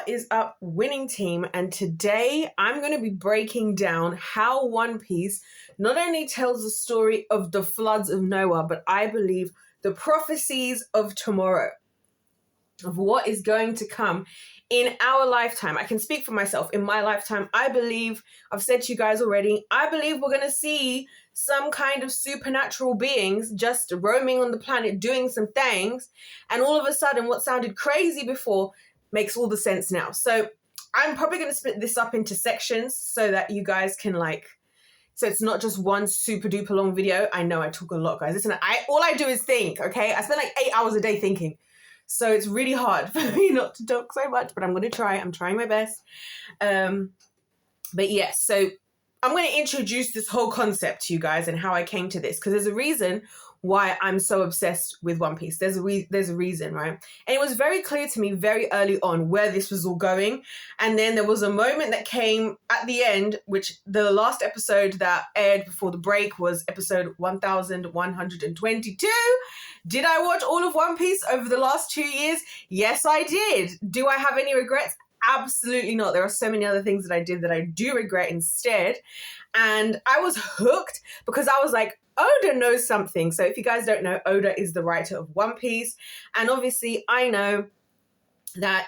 What is up, winning team? And today I'm going to be breaking down how One Piece not only tells the story of the floods of Noah, but I believe the prophecies of tomorrow, of what is going to come in our lifetime. I can speak for myself. In my lifetime, I believe, I've said to you guys already, I believe we're going to see some kind of supernatural beings just roaming on the planet doing some things. And all of a sudden, what sounded crazy before makes all the sense now. So I'm probably going to split this up into sections so that you guys can so it's not just one super duper long video. I know I talk a lot, guys. Listen, all I do is think, okay? I spend 8 hours a day thinking. So it's really hard for me not to talk so much, but I'm going to try. I'm trying my best. But yes, so I'm going to introduce this whole concept to you guys and how I came to this, because there's a reason why I'm so obsessed with One Piece. There's a reason, right? And it was very clear to me very early on where this was all going. And then there was a moment that came at the end, which the last episode that aired before the break was episode 1122. Did I watch all of One Piece over the last 2 years? Yes, I did. Do I have any regrets? Absolutely not. There are so many other things that I did that I do regret instead. And I was hooked because I was like, Oda knows something. So if you guys don't know, Oda is the writer of One Piece. And obviously I know that,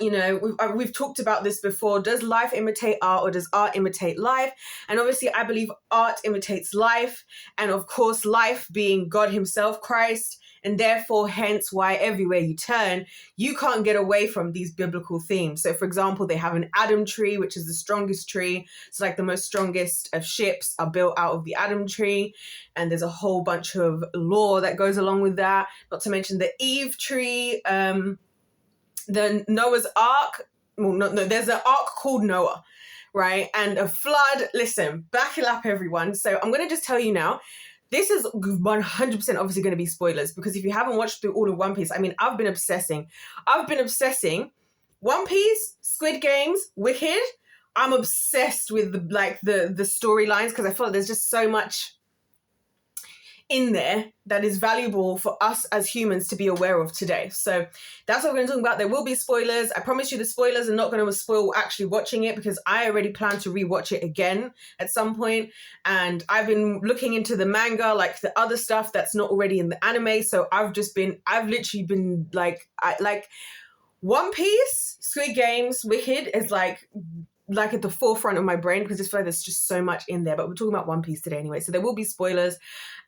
we've talked about this before. Does life imitate art, or does art imitate life? And obviously I believe art imitates life. And of course, life being God himself, Christ. And therefore, hence why everywhere you turn, you can't get away from these biblical themes. So for example, they have an Adam tree, which is the strongest tree. So the most strongest of ships are built out of the Adam tree. And there's a whole bunch of lore that goes along with that. Not to mention the Eve tree, the Noah's Ark. Well, no, there's an ark called Noah, right? And a flood. Listen, back it up, everyone. So I'm going to just tell you now, this is 100% obviously going to be spoilers, because if you haven't watched through all of One Piece, I've been obsessing. One Piece, Squid Games, Wicked. I'm obsessed with the storylines, because I feel like there's just so much in there that is valuable for us as humans to be aware of today. So that's what we're going to talk about. There will be spoilers. I promise you the spoilers are not going to spoil actually watching it, because I already plan to rewatch it again at some point. And I've been looking into the manga, the other stuff that's not already in the anime. So I've literally been One Piece, Squid Games, Wicked is at the forefront of my brain, because I feel like there's just so much in there. But we're talking about One Piece today anyway, so there will be spoilers,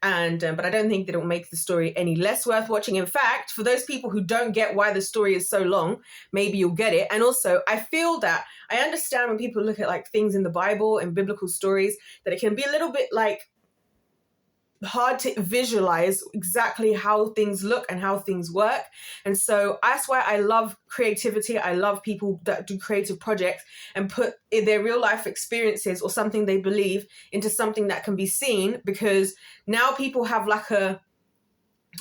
and but I don't think that it will make the story any less worth watching. In fact, for those people who don't get why the story is so long, maybe you'll get it. And also, I feel that I understand when people look at things in the Bible and biblical stories, that it can be a little bit hard to visualize exactly how things look and how things work. And so that's why I love creativity. I love people that do creative projects and put in their real life experiences or something they believe into something that can be seen, because now people have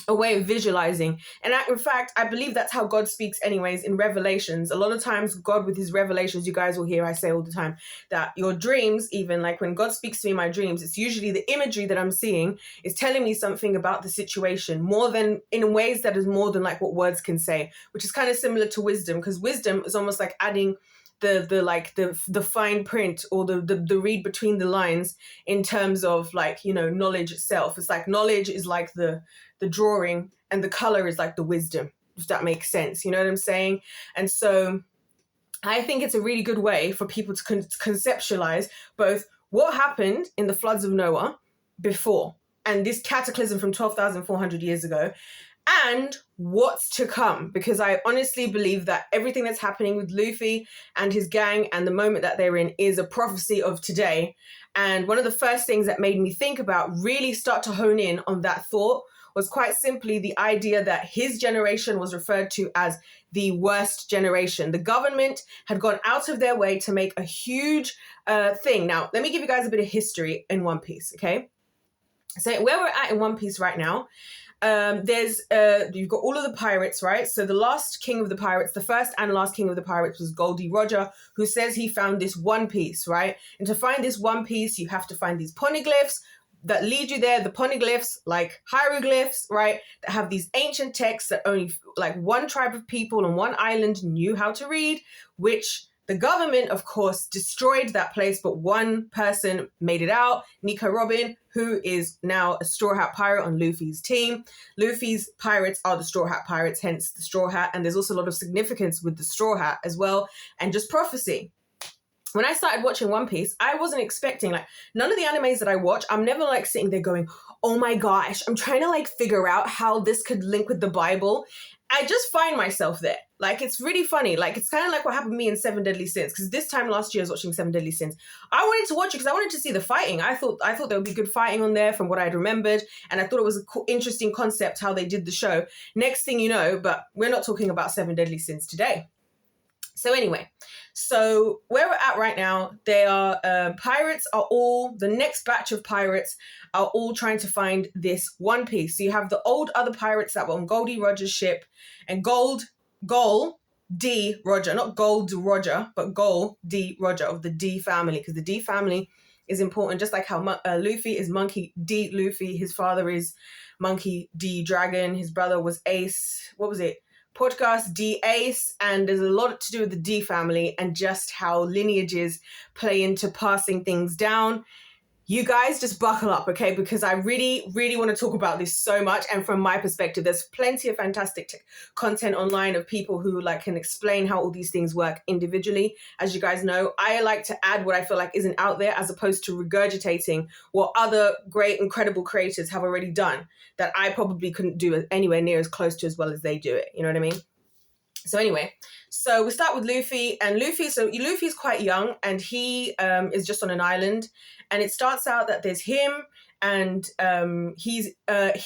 a way of visualizing. And in fact, I believe that's how God speaks anyways in Revelations. A lot of times God with his revelations, you guys will hear I say all the time that your dreams, even when God speaks to me in my dreams, it's usually the imagery that I'm seeing is telling me something about the situation, more than in ways that is more than what words can say, which is kind of similar to wisdom, because wisdom is almost like adding the fine print, or the read between the lines in terms of knowledge itself. It's knowledge is the drawing, and the color is the wisdom, if that makes sense. You know what I'm saying? And so I think it's a really good way for people to conceptualize both what happened in the floods of Noah before, and this cataclysm from 12,400 years ago, and what's to come. Because I honestly believe that everything that's happening with Luffy and his gang and the moment that they're in is a prophecy of today. And one of the first things that made me think about, really start to hone in on that thought, was quite simply the idea that his generation was referred to as the worst generation. The government had gone out of their way to make a huge thing. Now, let me give you guys a bit of history in One Piece, okay? So where we're at in One Piece right now, you've got all of the pirates, right? So the last king of the pirates, the first and last king of the pirates, was Goldie Roger, who says he found this One Piece, right? And to find this One Piece, you have to find these poneglyphs that lead you there. The poneglyphs, like hieroglyphs, right? That have these ancient texts that only one tribe of people on one island knew how to read, which The government, of course, destroyed that place, but one person made it out, Nico Robin, who is now a Straw Hat Pirate on Luffy's team. Luffy's pirates are the Straw Hat Pirates, hence the Straw Hat, and there's also a lot of significance with the Straw Hat as well, and just prophecy. When I started watching One Piece, I wasn't expecting, like, none of the animes that I watch, I'm never like sitting there going, oh my gosh, I'm trying to like figure out how this could link with the Bible. I just find myself there. Like, it's really funny. Like, it's kind of like what happened to me in Seven Deadly Sins. Because this time last year I was watching Seven Deadly Sins. I wanted to watch it because I wanted to see the fighting. I thought there would be good fighting on there from what I'd remembered. And I thought it was an interesting concept how they did the show. Next thing you know, but we're not talking about Seven Deadly Sins today. So anyway, so where we're at right now, they are pirates are all, the next batch of pirates are all trying to find this One Piece. So you have the old other pirates that were on Goldie Roger's ship, and Gol D. Roger, not Gold Roger, but Gol D. Roger of the D family, because the D family is important, just like how Luffy is Monkey D. Luffy, his father is Monkey D. Dragon, his brother was Ace, what was it? Podcast D Ace, and there's a lot to do with the D family and just how lineages play into passing things down. You guys just buckle up, okay? Because I really, really want to talk about this so much. And from my perspective, there's plenty of fantastic content online of people who like can explain how all these things work individually. As you guys know, I like to add what I feel like isn't out there as opposed to regurgitating what other great, incredible creators have already done that I probably couldn't do it anywhere near as close to as well as they do it. You know what I mean? So anyway, so we start with Luffy, and Luffy's quite young, and he is just on an island, and it starts out that there's him, and he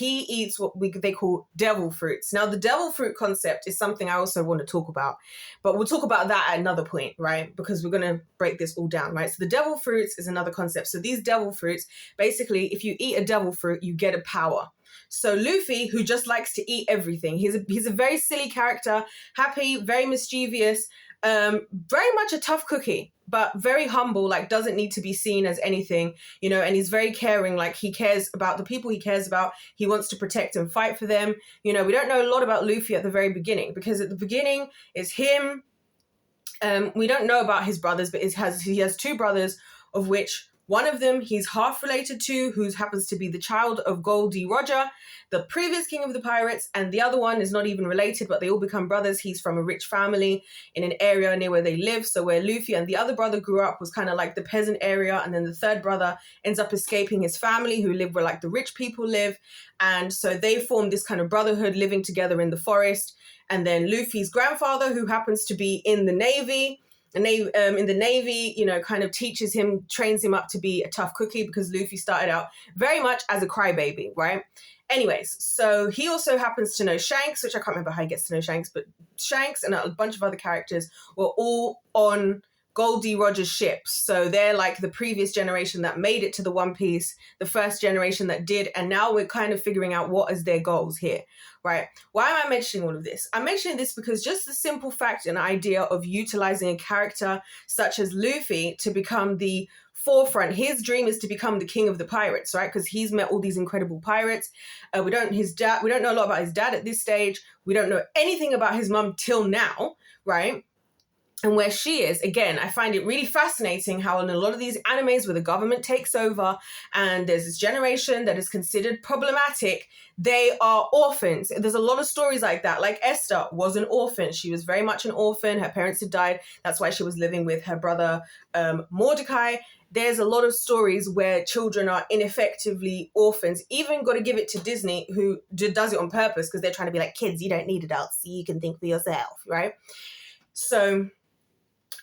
eats what they call devil fruits. Now, the devil fruit concept is something I also want to talk about, but we'll talk about that at another point, right? Because we're going to break this all down, right? So the devil fruits is another concept. So these devil fruits, basically, if you eat a devil fruit, you get a power. So Luffy, who just likes to eat everything, he's a very silly character, happy, very mischievous, very much a tough cookie, but very humble, like doesn't need to be seen as anything, you know, and he's very caring, like he cares about the people he cares about. He wants to protect and fight for them. You know, we don't know a lot about Luffy at the very beginning, because at the beginning is him. We don't know about his brothers, but he has two brothers, of which one of them he's half related to, who happens to be the child of Gol D. Roger, the previous king of the pirates, and the other one is not even related, but they all become brothers. He's from a rich family in an area near where they live. So where Luffy and the other brother grew up was kind of like the peasant area, and then the third brother ends up escaping his family, who live where like the rich people live. And so they form this kind of brotherhood, living together in the forest. And then Luffy's grandfather, who happens to be in the Navy, you know, kind of teaches him, trains him up to be a tough cookie, because Luffy started out very much as a crybaby, right? Anyways, so he also happens to know Shanks, which I can't remember how he gets to know Shanks, but Shanks and a bunch of other characters were all on Gol D. Roger's ships. So they're like the previous generation that made it to the One Piece, the first generation that did, and now we're kind of figuring out what is their goals here, right? Why am I mentioning all of this? I'm mentioning this because just the simple fact and idea of utilizing a character such as Luffy to become the forefront. His dream is to become the king of the pirates, right? Because he's met all these incredible pirates. We don't know a lot about his dad at this stage. We don't know anything about his mum till now, right? And where she is, again, I find it really fascinating how in a lot of these animes where the government takes over and there's this generation that is considered problematic, they are orphans. There's a lot of stories like that. Like Esther was an orphan. She was very much an orphan. Her parents had died. That's why she was living with her brother Mordecai. There's a lot of stories where children are ineffectively orphans. Even got to give it to Disney, who does it on purpose, because they're trying to be like, kids, you don't need adults, so you can think for yourself, right? So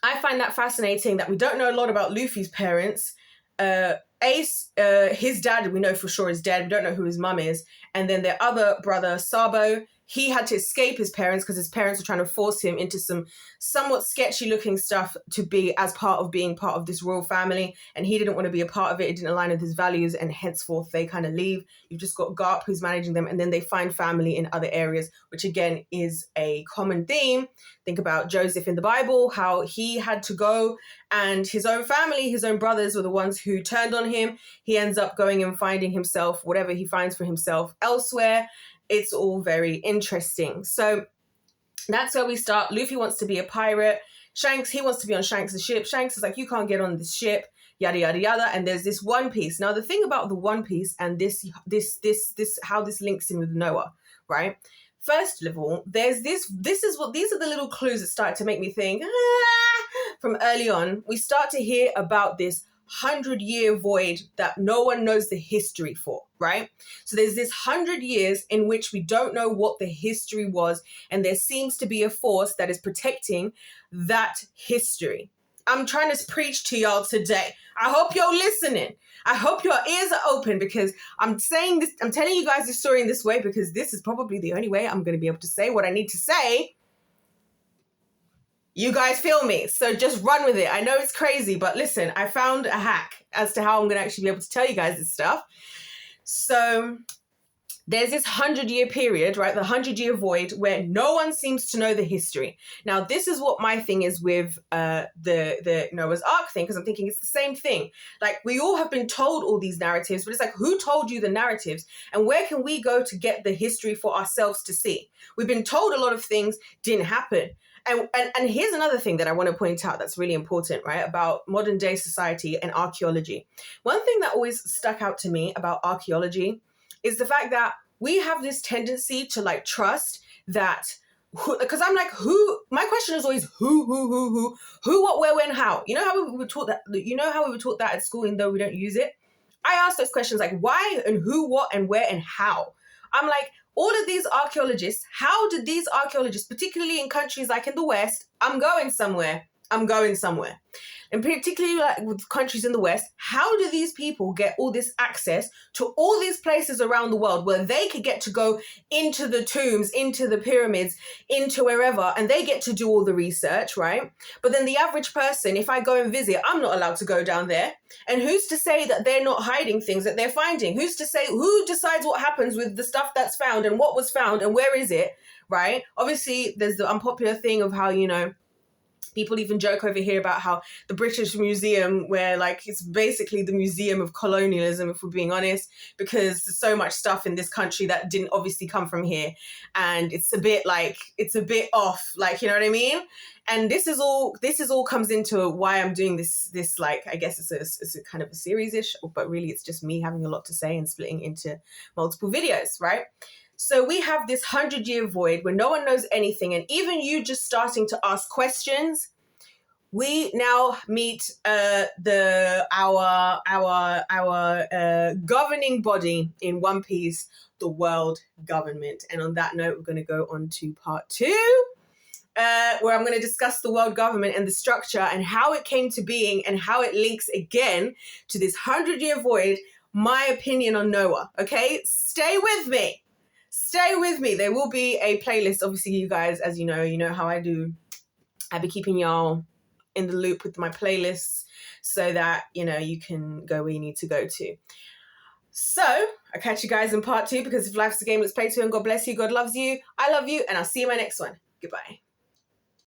I find that fascinating that we don't know a lot about Luffy's parents. Ace, his dad, we know for sure is dead. We don't know who his mum is. And then their other brother, Sabo, he had to escape his parents because his parents were trying to force him into some somewhat sketchy looking stuff to be as part of being part of this royal family. And he didn't want to be a part of it. It didn't align with his values. And henceforth, they kind of leave. You've just got Garp who's managing them. And then they find family in other areas, which again is a common theme. Think about Joseph in the Bible, how he had to go and his own family, his own brothers were the ones who turned on him. He ends up going and finding himself, whatever he finds for himself elsewhere. It's all very interesting. So that's where we start. Luffy wants to be a pirate. Shanks, he wants to be on Shanks' ship. Shanks is like, you can't get on this ship, yada, yada, yada. And there's this One Piece. Now, the thing about the One Piece and this, how this links in with Noah, right? First of all, these are the little clues that start to make me think, from early on, we start to hear about this 100-year void that no one knows the history for, right? So there's this 100 years in which we don't know what the history was, and there seems to be a force that is protecting that history. I'm trying to preach to y'all today. I hope you're listening. I hope your ears are open, because I'm saying this, I'm telling you guys this story in this way because this is probably the only way I'm going to be able to say what I need to say. You guys feel me? So just run with it. I know it's crazy, but listen, I found a hack as to how I'm going to actually be able to tell you guys this stuff. So there's this 100-year period, right? The 100-year void where no one seems to know the history. Now, this is what my thing is with the Noah's Ark thing, because I'm thinking it's the same thing. Like, we all have been told all these narratives, but it's like, who told you the narratives? And where can we go to get the history for ourselves to see? We've been told a lot of things didn't happen. And here's another thing that I want to point out that's really important, right, about modern day society and archaeology. One thing that always stuck out to me about archaeology is the fact that we have this tendency to like trust that, because I'm like, who, my question is always who, what, where, when, how. You know how we were taught that, at school, even though we don't use it? I ask those questions like why and who, what, and where, and how. I'm like, all of these archaeologists, how did these archaeologists, particularly in countries like in the West, I'm going somewhere. And particularly like with countries in the West, how do these people get all this access to all these places around the world where they could get to go into the tombs, into the pyramids, into wherever, and they get to do all the research, right? But then the average person, if I go and visit, I'm not allowed to go down there. And who's to say that they're not hiding things that they're finding? Who's to say, who decides what happens with the stuff that's found and what was found and where is it, right? Obviously, there's the unpopular thing of how, you know, people even joke over here about how the British Museum, where like it's basically the museum of colonialism, if we're being honest, because there's so much stuff in this country that didn't obviously come from here. And it's a bit off, like, you know what I mean? And this is all comes into why I'm doing this like, I guess it's a kind of a series-ish, but really it's just me having a lot to say and splitting into multiple videos, right? So we have this 100-year void where no one knows anything, and even you just starting to ask questions, we now meet our governing body in One Piece, the world government. And on that note, we're going to go on to part 2, where I'm going to discuss the world government and the structure and how it came to being and how it links again to this 100-year void. My opinion on Noah. Okay, stay with me. There will be a playlist. Obviously, you guys, as you know how I do. I'll be keeping y'all in the loop with my playlists so that, you know, you can go where you need to go to. So I'll catch you guys in part 2, because if life's a game, let's play to, and God bless you. God loves you. I love you. And I'll see you in my next one. Goodbye.